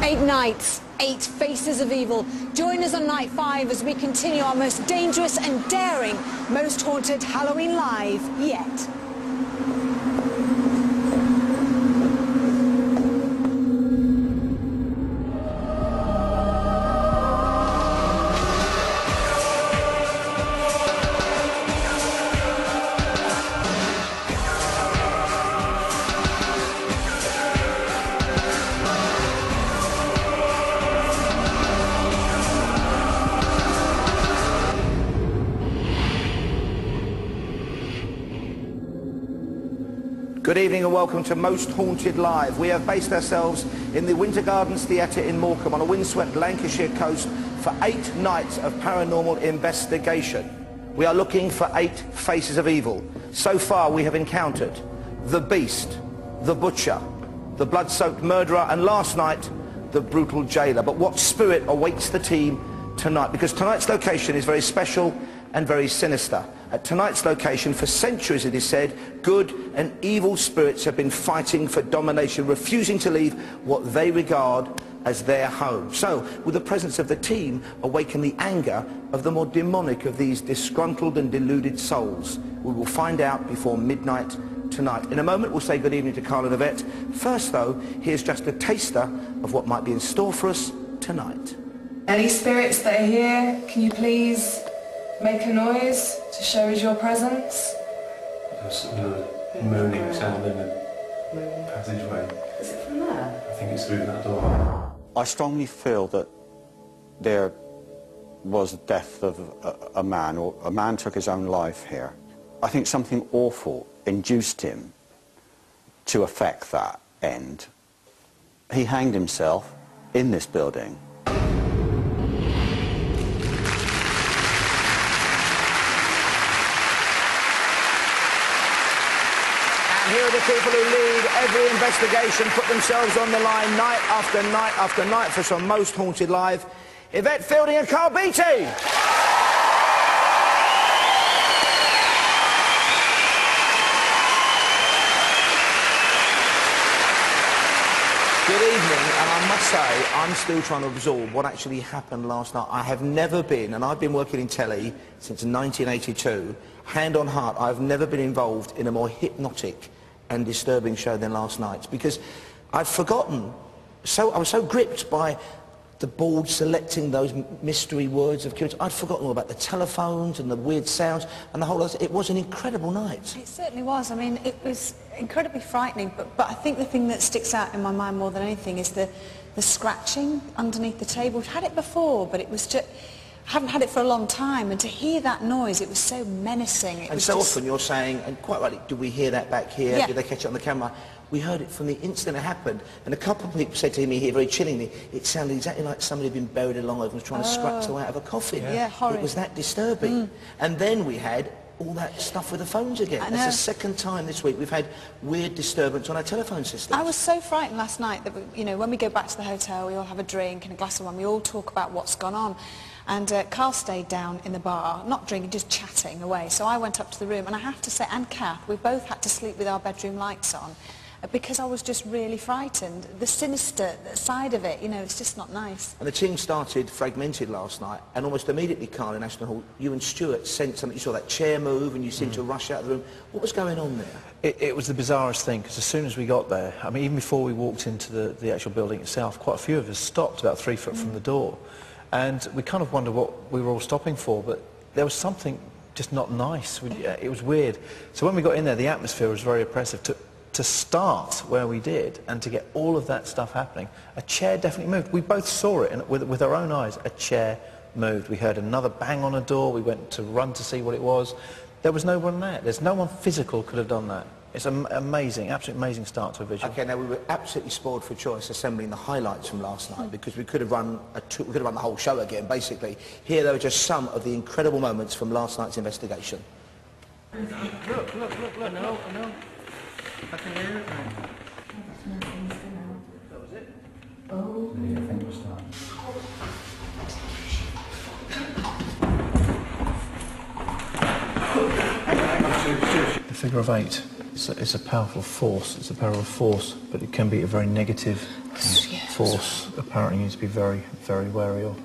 8 nights, 8 faces of evil. Join us on night 5 as we continue our most dangerous and daring, most haunted Halloween live yet. Good evening and welcome to Most Haunted Live. We have based ourselves in the Winter Gardens Theatre in Morecambe on a windswept Lancashire coast for 8 nights of paranormal investigation. We are looking for 8 faces of evil. So far we have encountered the Beast, the Butcher, the blood-soaked murderer, and last night the brutal jailer. But what spirit awaits the team tonight? Because tonight's location is very special and very sinister. At tonight's location, for centuries it is said, good and evil spirits have been fighting for domination, refusing to leave what they regard as their home. So, will the presence of the team awaken the anger of the more demonic of these disgruntled and deluded souls? We will find out before midnight tonight. In a moment we'll say good evening to Carl and Yvette. First though, here's just a taster of what might be in store for us tonight. Any spirits that are here, can you please make a noise to show us your presence? There's a moaning sound in the passageway. Is it from there? I think it's through that door. I strongly feel that there was the death of a man, or a man took his own life here. I think something awful induced him to effect that end. He hanged himself in this building. Here are the people who lead every investigation, put themselves on the line night after night after night for some Most Haunted Live. Yvette Fielding and Carl Beattie. Good evening, and I must say, I'm still trying to absorb what actually happened last night. I have never been, and I've been working in telly since 1982, hand on heart, I've never been involved in a more hypnotic and disturbing show than last night's, because I'd forgotten, I was so gripped by the board selecting those mystery words of curiosity. I'd forgotten all about the telephones and the weird sounds and the whole lot. It was an incredible night. It certainly was. I mean, it was incredibly frightening, but I think the thing that sticks out in my mind more than anything is the scratching underneath the table. We've had it before, but it was just... I haven't had it for a long time, and to hear that noise, it was so menacing. And so often you're saying, and quite rightly, do we hear that back here? Yeah. Did they catch it on the camera? We heard it from the instant it happened, and a couple of people said to me here very chillingly, it sounded exactly like somebody had been buried alive and was trying to scratch their way out of a coffin. Yeah, horrid. It was that disturbing. And then we had all that stuff with the phones again. That's the second time this week we've had weird disturbance on our telephone system. I was so frightened last night that, you know, when we go back to the hotel, we all have a drink and a glass of wine, we all talk about what's gone on. And Carl stayed down in the bar, not drinking, just chatting away. So I went up to the room, and I have to say, and Kath, we both had to sleep with our bedroom lights on because I was just really frightened. The sinister side of it, you know, it's just not nice. And the team started fragmented last night, and almost immediately, Carl, in Ashton Hall, you and Stuart sensed something. You saw that chair move, and you seemed to rush out of the room. What was going on there? It was the bizarrest thing, because as soon as we got there, I mean, even before we walked into the actual building itself, quite a few of us stopped about 3 foot from the door. And we kind of wondered what we were all stopping for, but there was something just not nice. It was weird. So when we got in there, the atmosphere was very oppressive. To start where we did, and to get all of that stuff happening, a chair definitely moved. We both saw it, and with our own eyes, a chair moved. We heard another bang on a door. We went to run to see what it was. There was no one there. There's no one physical could have done that. It's an amazing, absolutely amazing start to a visual. Okay, now we were absolutely spoiled for choice assembling the highlights from last night, because we could have run the whole show again, basically. Here, there were just some of the incredible moments from last night's investigation. Look, no. I can hear it now. That was it? Oh. Yeah, I think we're starting. The figure of 8 is a powerful force. It's a powerful force, but it can be a very negative Yeah. Force, apparently, you need to be very, very wary of.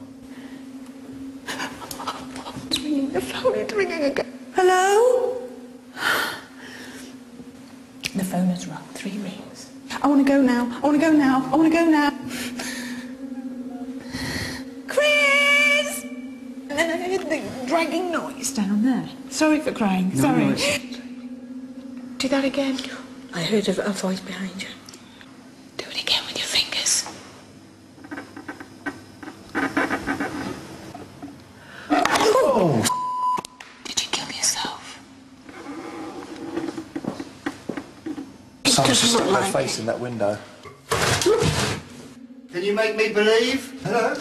It's ringing, the phone is ringing again. Hello? The phone has rung 3 rings. I want to go now. I want to go now. I want to go now. Chris! And then I heard the dragging noise down there. Sorry for crying. No, Sorry. no, Do that again. I heard a voice behind you. Do it again with your fingers. Oh! Did you kill yourself? Someone's just stuck their like face in that window. Can you make me believe? Hello?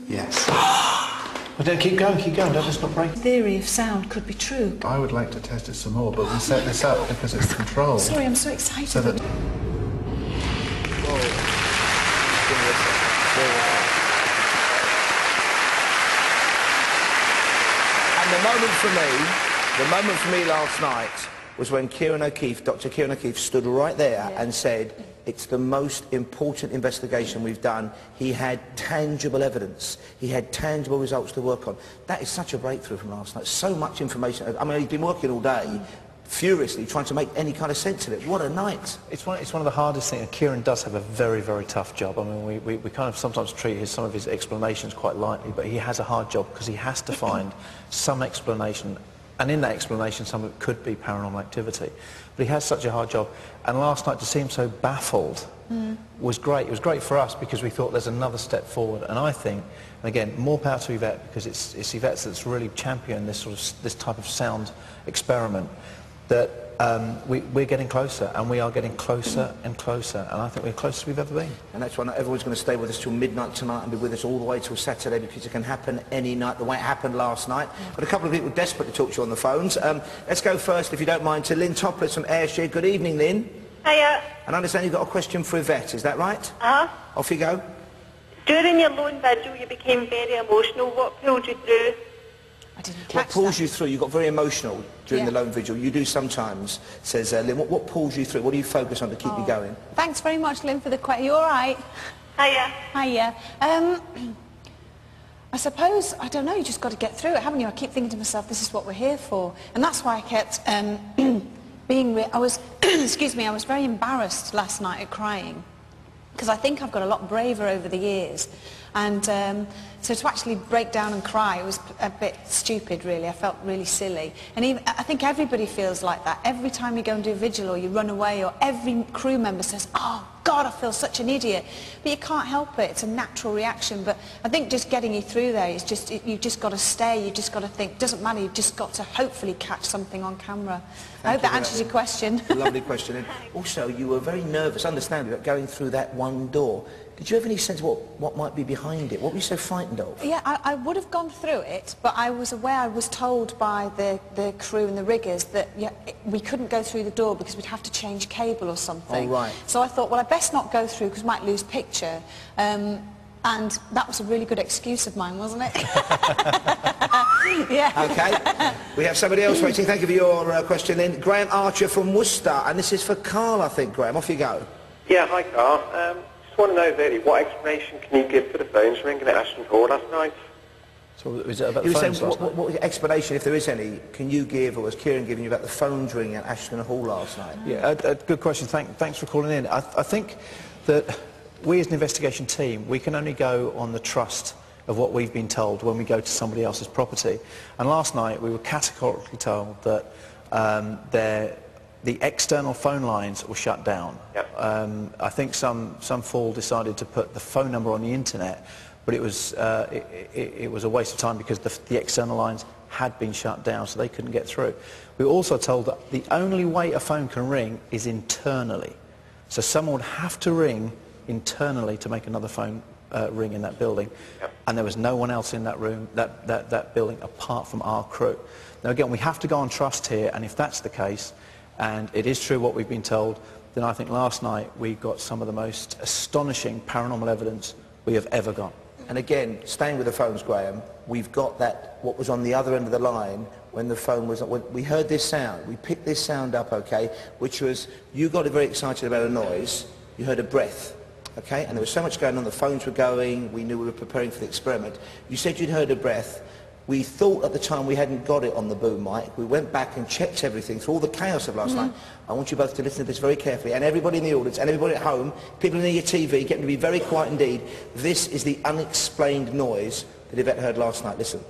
Yes. Well, don't keep going, don't just not break. Theory of sound could be true. I would like to test it some more, but we set this up because it's controlled. Sorry, I'm so excited. So that... And the moment for me last night was when Dr. Kieran O'Keefe stood right there and said, it's the most important investigation we've done. He had tangible evidence. He had tangible results to work on. That is such a breakthrough from last night. So much information. I mean, he's been working all day, furiously, trying to make any kind of sense of it. What a night. It's one of the hardest things. Kieran does have a very, very tough job. I mean, we kind of sometimes treat some of his explanations quite lightly, but he has a hard job because he has to find some explanation. And in that explanation, some of it could be paranormal activity. But he has such a hard job. And last night, to see him so baffled was great. It was great for us because we thought there's another step forward. And I think, and again, more power to Yvette, because it's Yvette that's really championed this type of sound experiment, that we're getting closer, and we are getting closer and closer, and I think we're closer we've ever been. And that's why not everyone's going to stay with us till midnight tonight and be with us all the way till Saturday, because it can happen any night, the way it happened last night. But a couple of people desperate to talk to you on the phones. Let's go first, if you don't mind, to Lynn Topless from Ayrshire. Good evening, Lynn. Hiya. And I understand you've got a question for Yvette, is that right? Uh-huh. Off you go. During your loan vigil, you became very emotional. What pulled you through? I didn't What catch pulls that. you through? You got very emotional during the loan vigil. You do sometimes, says Lynn. What pulls you through? What do you focus on to keep you going? Thanks very much, Lynn, for the question. You all right? Hiya. Hiya. I suppose, I don't know, you just got to get through it, haven't you? I keep thinking to myself, this is what we're here for. And that's why I kept I was, excuse me, I was very embarrassed last night at crying, because I think I've got a lot braver over the years. And so to actually break down and cry, it was a bit stupid, really. I felt really silly. And even, I think everybody feels like that. Every time you go and do a vigil or you run away, or every crew member says, oh, God, I feel such an idiot. But you can't help it. It's a natural reaction. But I think just getting you through there is just, you've just got to stay. You've just got to think. It doesn't matter. You've just got to hopefully catch something on camera. I hope that answers your question. Lovely question. And also, you were very nervous, understandably, about going through that one door. Did you have any sense of what might be behind it? What were you so frightened of? Yeah, I would have gone through it, but I was aware, I was told by the crew and the riggers that we couldn't go through the door because we'd have to change cable or something. Oh, right. So I thought, well, I best not go through because we might lose picture. And that was a really good excuse of mine, wasn't it? Yeah. Okay. We have somebody else waiting. Thank you for your question, Lynn. Graham Archer from Worcester, and this is for Carl, I think, Graham. Off you go. Yeah, hi, Carl. Just want to know, really, what explanation can you give for the phones ringing at Ashton Hall last night? So is it about You the were saying, phones last night? what explanation, if there is any, can you give, or was Kieran giving you about the phones ringing at Ashton Hall last night? Yeah, good question. Thanks for calling in. I think that we as an investigation team, we can only go on the trust of what we've been told when we go to somebody else's property. And last night we were categorically told that the external phone lines were shut down. Yep. I think some fool decided to put the phone number on the internet, but it was a waste of time because the external lines had been shut down, so they couldn't get through. We were also told that the only way a phone can ring is internally. So someone would have to ring internally to make another phone ring in that building. Yep. And there was no one else in that room, that building, apart from our crew. Now again, we have to go on trust here, and if that's the case, and it is true what we've been told, then I think last night we got some of the most astonishing paranormal evidence we have ever got. And again, staying with the phones, Graham, we've got that, what was on the other end of the line when the phone was, when we heard this sound, we picked this sound up, okay, which was, you got very excited about a noise, you heard a breath, okay, and there was so much going on, the phones were going, we knew we were preparing for the experiment. You said you'd heard a breath. We thought at the time we hadn't got it on the boom mic. We went back and checked everything through all the chaos of last night. I want you both to listen to this very carefully, and everybody in the audience, and everybody at home, people near your TV, get them to be very quiet indeed. This is the unexplained noise that Yvette heard last night. Listen.